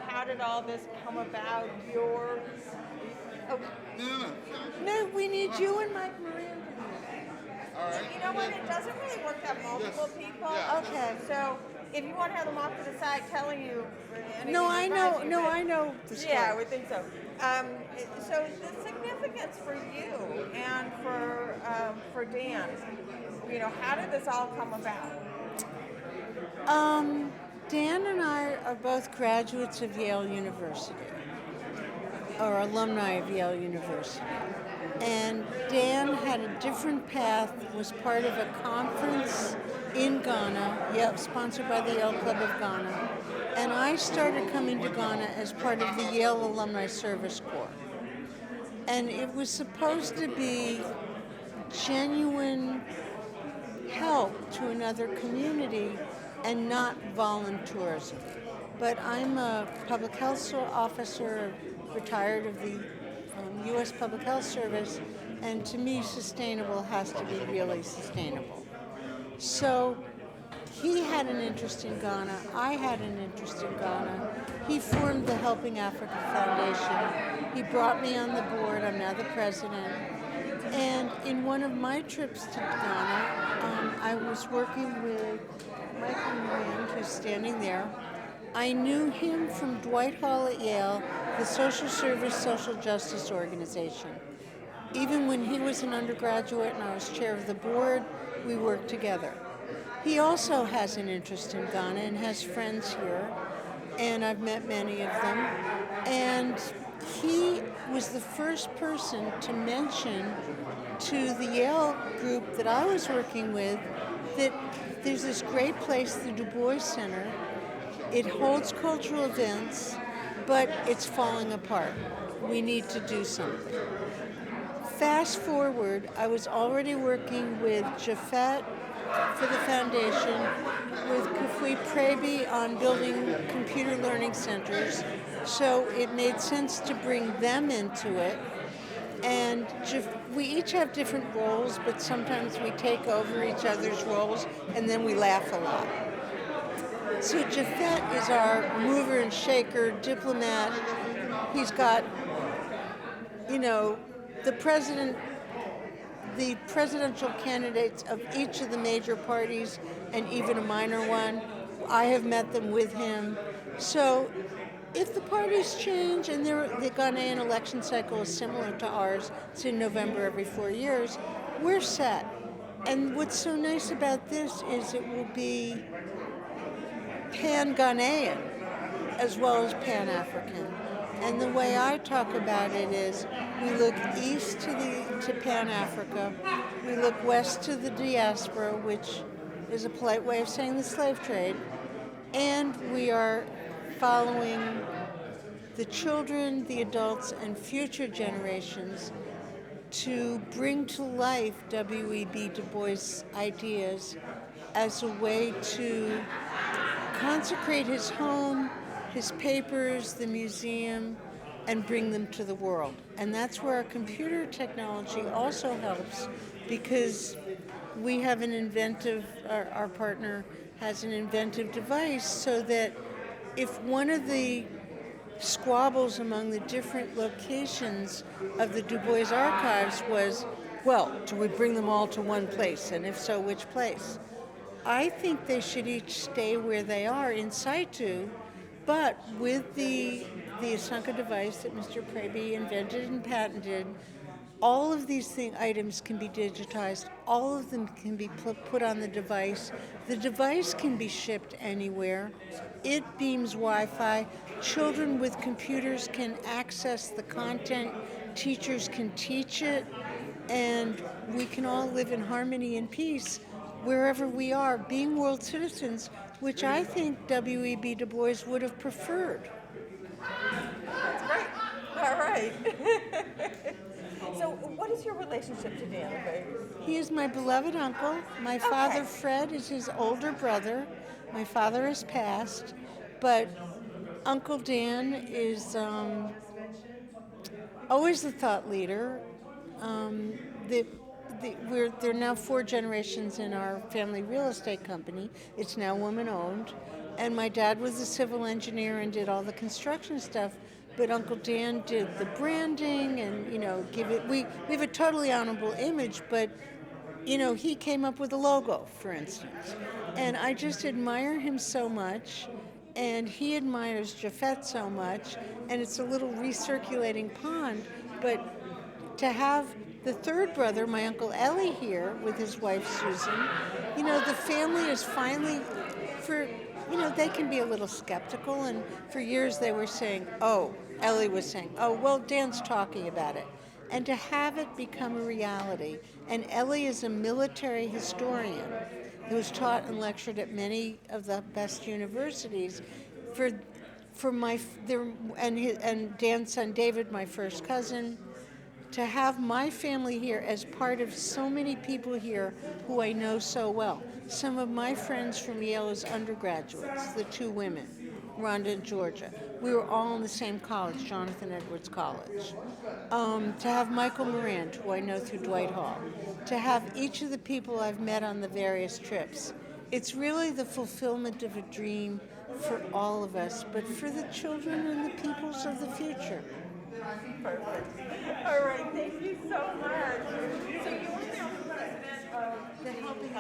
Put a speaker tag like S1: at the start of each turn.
S1: how did all this come about? Your oh,
S2: No, we need you and Mike Moran.
S3: All right.
S1: you know what? It doesn't really work out multiple people.
S3: Yeah.
S2: Okay.
S1: So if you want to have them off to the side telling you anything,
S2: No, I know.
S1: surprise you,
S2: No,
S1: but-
S2: I know the story.
S1: Yeah, I would think so. So the significance for you and for Dan, how did this all come about?
S2: Dan and I are both graduates of Yale University, or alumni of Yale University. And Dan had a different path, was part of a conference in Ghana, sponsored by the Yale Club of Ghana. And I started coming to Ghana as part of the Yale Alumni Service Corps. And it was supposed to be genuine help to another community and not volunteerism. But I'm a public health officer, retired of the U.S. Public Health Service, and to me, sustainable has to be really sustainable. So he had an interest in Ghana. I had an interest in Ghana. He formed the Helping Africa Foundation. He brought me on the board. I'm now the president. And in one of my trips to Ghana, I was working with Michael Moran, who's standing there. I knew him from Dwight Hall at Yale, the social service, social justice organization. Even when he was an undergraduate and I was chair of the board, we worked together. He also has an interest in Ghana and has friends here, and I've met many of them. And he was the first person to mention to the Yale group that I was working with that there's this great place, the Du Bois Center. It holds cultural events, but it's falling apart. We need to do something. Fast forward, I was already working with Jafet for the foundation, with W.E.B. on building computer learning centers, so it made sense to bring them into it. And we each have different roles, but sometimes we take over each other's roles, and then we laugh a lot. So Jafet is our mover and shaker, diplomat. He's got, the presidential candidates of each of the major parties, and even a minor one. I have met them with him. So if the parties change, and the Ghanaian election cycle is similar to ours, it's in November every 4 years, we're set. And what's so nice about this is it will be pan-Ghanaian as well as pan-African. And the way I talk about it is we look east to Pan-Africa, we look west to the diaspora, which is a polite way of saying the slave trade, and we are following the children, the adults, and future generations to bring to life W.E.B. Du Bois' ideas as a way to consecrate his home, his papers, the museum, and bring them to the world. And that's where our computer technology also helps, because we have our partner has an inventive device so that if one of the squabbles among the different locations of the Du Bois archives was, well, do we bring them all to one place? And if so, which place? I think they should each stay where they are in situ, but with the Asanka device that Mr. W.E.B. invented and patented, all of these items can be digitized. All of them can be put on the device. The device can be shipped anywhere. It beams Wi-Fi. Children with computers can access the content. Teachers can teach it. And we can all live in harmony and peace wherever we are, being world citizens, which I think W.E.B. Du Bois would have preferred.
S1: That's great. All right. So what is your relationship to Dan, baby?
S2: He is my beloved uncle. My father, Fred, is his older brother. My father has passed, but Uncle Dan is always the thought leader. There are now 4 generations in our family real estate company. It's now woman-owned. And my dad was a civil engineer and did all the construction stuff, but Uncle Dan did the branding and, give it. We have a totally honorable image, but he came up with a logo, for instance. And I just admire him so much, and he admires Japhet so much, and it's a little recirculating pond. But to have the third brother, my Uncle Ellie, here with his wife Susan, the family is finally, they can be a little skeptical, and for years they were saying, Ellie was saying, well, Dan's talking about it. And to have it become a reality. And Ellie is a military historian who's taught and lectured at many of the best universities. And Dan's son David, my first cousin, to have my family here as part of so many people here who I know so well. Some of my friends from Yale as undergraduates, the two women, Rhonda and Georgia. We were all in the same college, Jonathan Edwards College. To have Michael Morand, who I know through Dwight Hall. To have each of the people I've met on the various trips. It's really the fulfillment of a dream for all of us, but for the children and the peoples of the future.
S1: Perfect. All right, thank you so much. So you are now president of
S2: The Helping